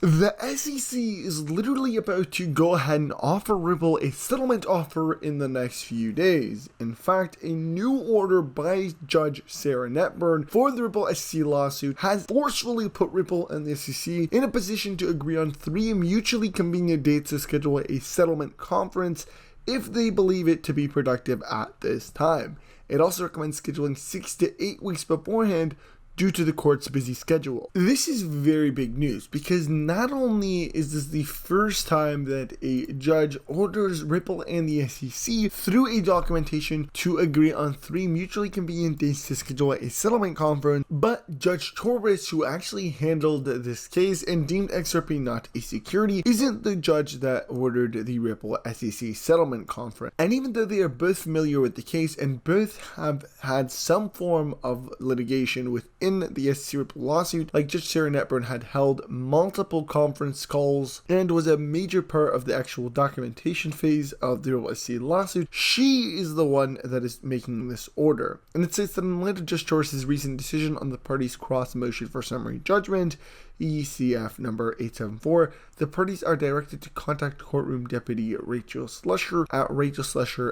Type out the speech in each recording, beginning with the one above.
The SEC is literally about to go ahead and offer Ripple a settlement offer in the next few days. In fact, a new order by Judge Sarah Netburn for the Ripple SEC lawsuit has forcefully put Ripple and the SEC in a position to agree on 3 mutually convenient dates to schedule a settlement conference if they believe it to be productive at this time. It also recommends scheduling 6 to 8 weeks beforehand due to the court's busy schedule. This is very big news because not only is this the first time that a judge orders Ripple and the SEC through a documentation to agree on 3 mutually convenient dates to schedule a settlement conference, but Judge Torres, who actually handled this case and deemed XRP not a security, isn't the judge that ordered the Ripple SEC settlement conference. And even though they are both familiar with the case and both have had some form of litigation within the SEC Ripple lawsuit, like Judge Sarah Netburn had held multiple conference calls and was a major part of the actual documentation phase of the Ripple SEC lawsuit, she is the one that is making this order. And it says that in light of Judge Torres' recent decision on the parties' cross motion for summary judgment, ECF number 874, the parties are directed to contact courtroom deputy Rachel Slusher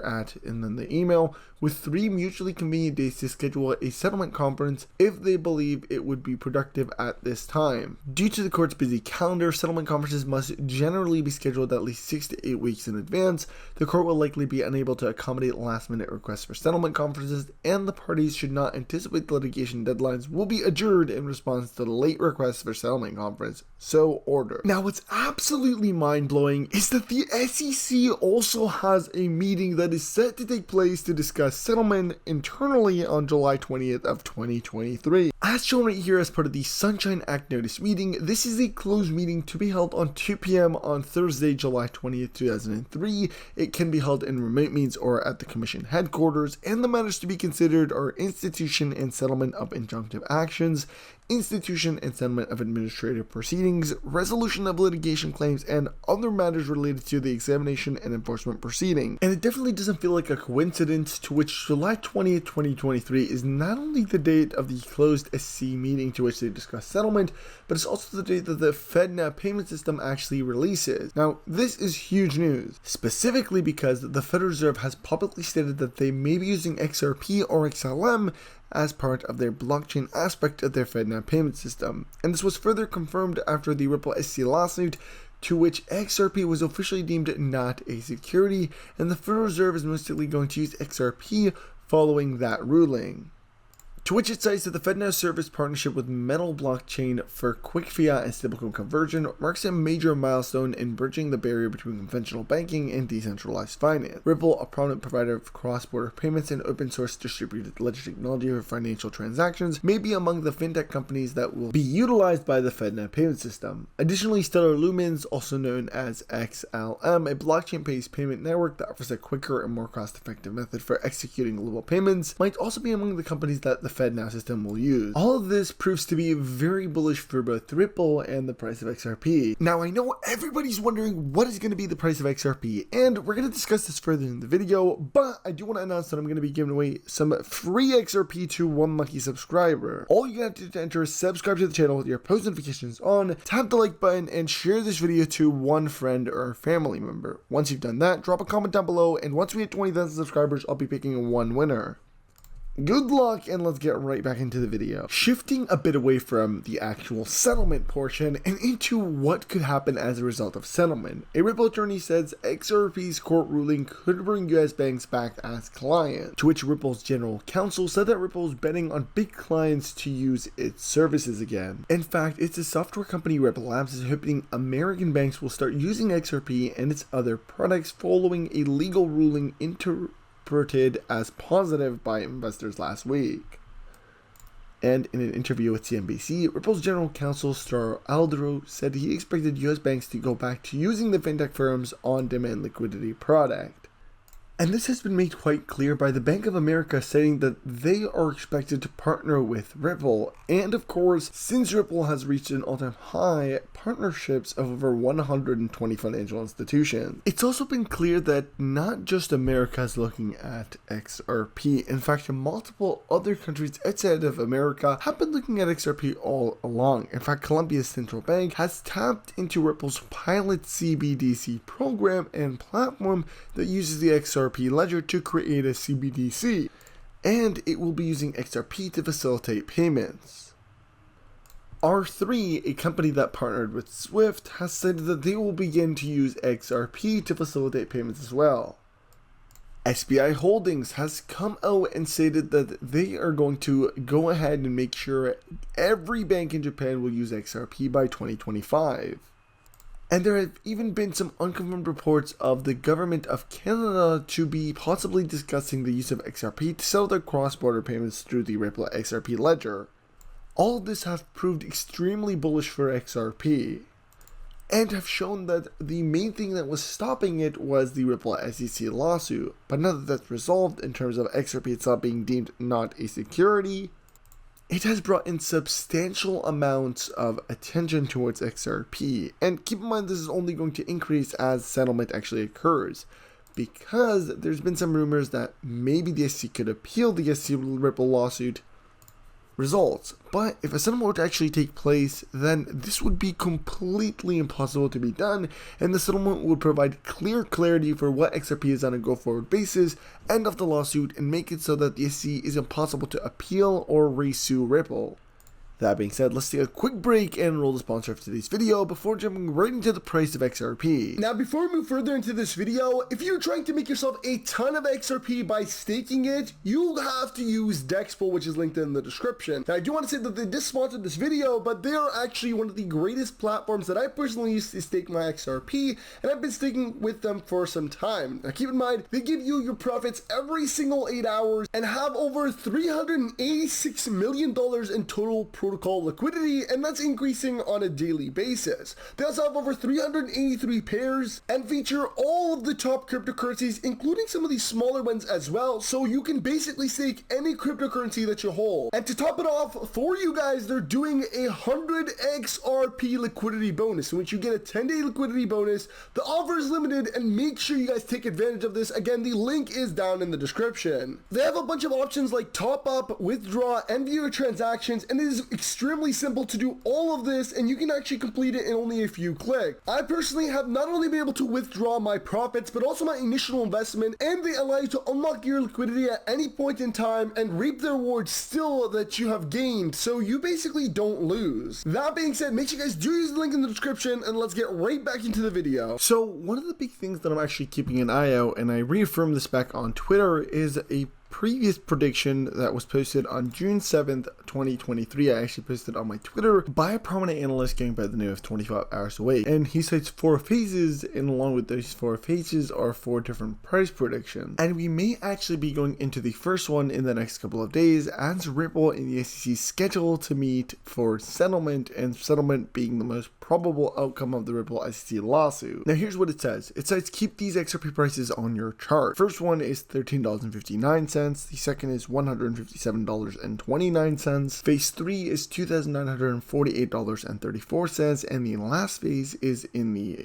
at and then the email, with 3 mutually convenient dates to schedule a settlement conference if they believe it would be productive at this time. Due to the court's busy calendar, settlement conferences must generally be scheduled at least 6 to 8 weeks in advance. The court will likely be unable to accommodate last-minute requests for settlement conferences, and the parties should not anticipate the litigation deadlines will be adjourned in response to the late requests for settlement conference. So order. Now, what's absolutely mind-blowing is that the SEC also has a meeting that is set to take place to discuss settlement internally on July 20th of 2023. As shown right here as part of the Sunshine Act notice meeting, this is a closed meeting to be held on 2 p.m. on Thursday, July 20th, 2003. It can be held in remote means or at the Commission headquarters, and the matters to be considered are institution and settlement of injunctive actions, institution and settlement of administrative proceedings, resolution of litigation claims, and other matters related to the examination and enforcement proceeding. And it definitely doesn't feel like a coincidence to which July 20th, 2023 is not only the date of the closed SEC meeting to which they discuss settlement, but it's also the date that the FedNow payment system actually releases. Now, this is huge news, specifically because the Federal Reserve has publicly stated that they may be using XRP or XLM as part of their blockchain aspect of their FedNow payment system. And this was further confirmed after the Ripple SEC lawsuit, to which XRP was officially deemed not a security, and the Federal Reserve is most likely going to use XRP following that ruling. To which it cites that the FedNow service partnership with Metal Blockchain for quick fiat and stablecoin conversion marks a major milestone in bridging the barrier between conventional banking and decentralized finance. Ripple, a prominent provider of cross-border payments and open-source distributed ledger technology for financial transactions, may be among the fintech companies that will be utilized by the FedNow payment system. Additionally, Stellar Lumens, also known as XLM, a blockchain-based payment network that offers a quicker and more cost-effective method for executing global payments, might also be among the companies that the FedNow system will use. All of this proves to be very bullish for both Ripple and the price of XRP. Now, I know everybody's wondering what is going to be the price of XRP, and we're going to discuss this further in the video, but I do want to announce that I'm going to be giving away some free XRP to one lucky subscriber. All you have to do to enter is subscribe to the channel with your post notifications on, tap the like button, and share this video to one friend or family member. Once you've done that, drop a comment down below, and once we hit 20,000 subscribers, I'll be picking one winner. Good luck, and let's get right back into the video. Shifting a bit away from the actual settlement portion and into what could happen as a result of settlement. A Ripple attorney says XRP's court ruling could bring US banks back as clients, to which Ripple's general counsel said that Ripple is betting on big clients to use its services again. In fact, it's a software company Ripple Labs is hoping American banks will start using XRP and its other products following a legal ruling interpreted as positive by investors last week. And in an interview with CNBC, Ripple's general counsel Star Aldero said he expected US banks to go back to using the fintech firm's on-demand liquidity product. And this has been made quite clear by the Bank of America saying that they are expected to partner with Ripple. And of course, since Ripple has reached an all-time high, partnerships of over 120 financial institutions. It's also been clear that not just America is looking at XRP. In fact, multiple other countries outside of America have been looking at XRP all along. In fact, Colombia's central bank has tapped into Ripple's pilot CBDC program and platform that uses the XRP ledger to create a CBDC, and it will be using XRP to facilitate payments. R3, a company that partnered with Swift, has said that they will begin to use XRP to facilitate payments as well. SBI Holdings has come out and stated that they are going to go ahead and make sure every bank in Japan will use XRP by 2025. And there have even been some unconfirmed reports of the government of Canada to be possibly discussing the use of XRP to settle their cross-border payments through the Ripple XRP ledger. All of this have proved extremely bullish for XRP, and have shown that the main thing that was stopping it was the Ripple SEC lawsuit. But now that that's resolved in terms of XRP itself being deemed not a security, it has brought in substantial amounts of attention towards XRP, and keep in mind this is only going to increase as settlement actually occurs, because there's been some rumors that maybe the SEC could appeal the SEC Ripple lawsuit results. But if a settlement were to actually take place, then this would be completely impossible to be done, and the settlement would provide clear clarity for what XRP is on a go-forward basis, end of the lawsuit, and make it so that the SEC is impossible to appeal or re-sue Ripple. That being said, let's take a quick break and roll the sponsor of today's video before jumping right into the price of XRP. Now, before we move further into this video, if you're trying to make yourself a ton of XRP by staking it, you have to use Dexpool, which is linked in the description. Now, I do want to say that they just sponsored this video, but they are actually one of the greatest platforms that I personally use to stake my XRP, and I've been staking with them for some time. Now, keep in mind, they give you your profits every single 8 hours and have over $386 million in total protocol liquidity, and that's increasing on a daily basis. They also have over 383 pairs and feature all of the top cryptocurrencies, including some of these smaller ones as well, so you can basically stake any cryptocurrency that you hold. And to top it off, for you guys, they're doing a 100 XRP liquidity bonus, in which you get a 10-day liquidity bonus. The offer is limited, and make sure you guys take advantage of this. Again, the link is down in the description. They have a bunch of options like top up, withdraw, and view your transactions, and it is extremely simple to do all of this, and you can actually complete it in only a few clicks. I personally have not only been able to withdraw my profits, but also my initial investment, and they allow you to unlock your liquidity at any point in time and reap the rewards still that you have gained, so you basically don't lose. That being said, make sure you guys do use the link in the description, and let's get right back into the video. So one of the big things that I'm actually keeping an eye out, and I reaffirmed this back on Twitter, is a previous prediction that was posted on June 7th, 2023. I actually posted on my Twitter by a prominent analyst going by the name of 25 Hours Away, and he cites 4 phases, and along with those 4 phases are 4 different price predictions, and we may actually be going into the first one in the next couple of days, as Ripple and the SEC schedule to meet for settlement, and settlement being the most probable outcome of the Ripple SEC lawsuit. Now here's what it says. It says keep these XRP prices on your chart. First one is $13.59. The second is $157.29. Phase 3 is $2,948.34, and the last phase is in the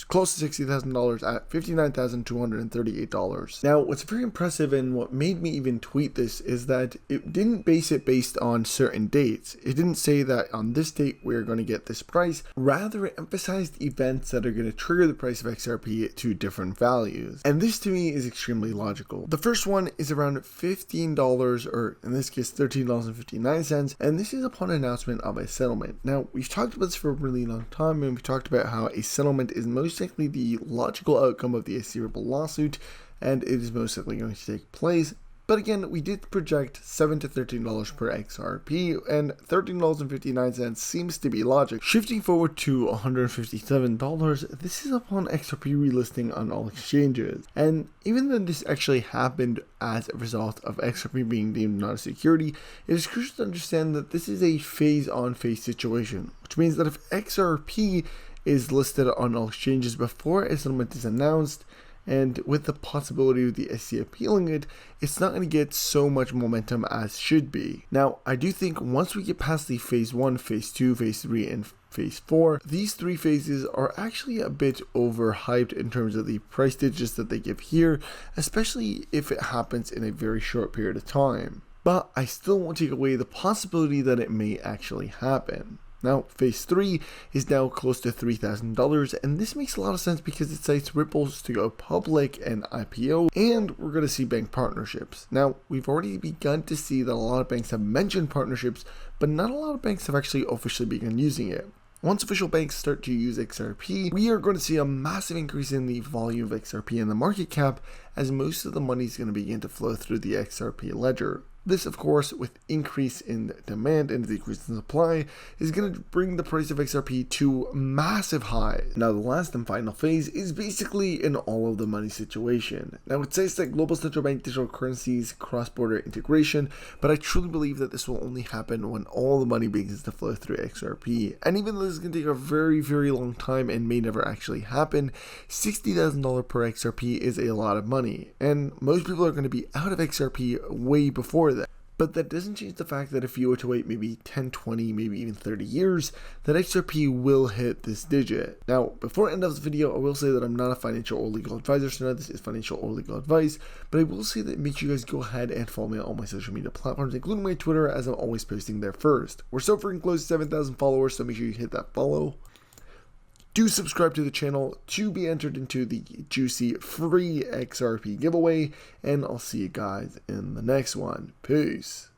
close to $60,000 at $59,238. Now, what's very impressive and what made me even tweet this is that it didn't base it based on certain dates. It didn't say that on this date we're going to get this price. Rather, it emphasized events that are going to trigger the price of XRP to different values. And this to me is extremely logical. The first one is around $15, or in this case $13.59, and this is upon announcement of a settlement. Now, we've talked about this for a really long time, and we've talked about how a settlement is most likely the logical outcome of the SEC Ripple lawsuit, and it is most likely going to take place. But again, we did project $7 to $13 per XRP, and $13.59 seems to be logic. Shifting forward to $157, this is upon XRP relisting on all exchanges. And even though this actually happened as a result of XRP being deemed not a security, it is crucial to understand that this is a phase-on-phase situation, which means that if XRP is listed on all exchanges before a settlement is announced, and with the possibility of the SEC appealing it, it's not going to get so much momentum as should be. Now, I do think once we get past the phase 1, phase 2, phase 3, and phase 4, these 3 phases are actually a bit overhyped in terms of the price digits that they give here, especially if it happens in a very short period of time. But I still won't take away the possibility that it may actually happen. Now, phase 3 is now close to $3,000, and this makes a lot of sense because it cites Ripple's to go public and IPO, and we're going to see bank partnerships. Now, we've already begun to see that a lot of banks have mentioned partnerships, but not a lot of banks have actually officially begun using it. Once official banks start to use XRP, we are going to see a massive increase in the volume of XRP and the market cap, as most of the money is going to begin to flow through the XRP ledger. This, of course, with increase in demand and decrease in supply, is going to bring the price of XRP to massive highs. Now, the last and final phase is basically an all of the money situation. Now, it says that global central bank digital currencies cross-border integration, but I truly believe that this will only happen when all the money begins to flow through XRP. And even though this is going to take a very, very long time and may never actually happen, $60,000 per XRP is a lot of money. And most people are going to be out of XRP way before that. But that doesn't change the fact that if you were to wait maybe 10, 20, maybe even 30 years, that XRP will hit this digit. Now, before I end off this video, I will say that I'm not a financial or legal advisor, so none of this is financial or legal advice, but I will say that make sure you guys go ahead and follow me on all my social media platforms, including my Twitter, as I'm always posting there first. We're so freaking close to 7,000 followers, so make sure you hit that follow. Do subscribe to the channel to be entered into the juicy free XRP giveaway, and I'll see you guys in the next one. Peace.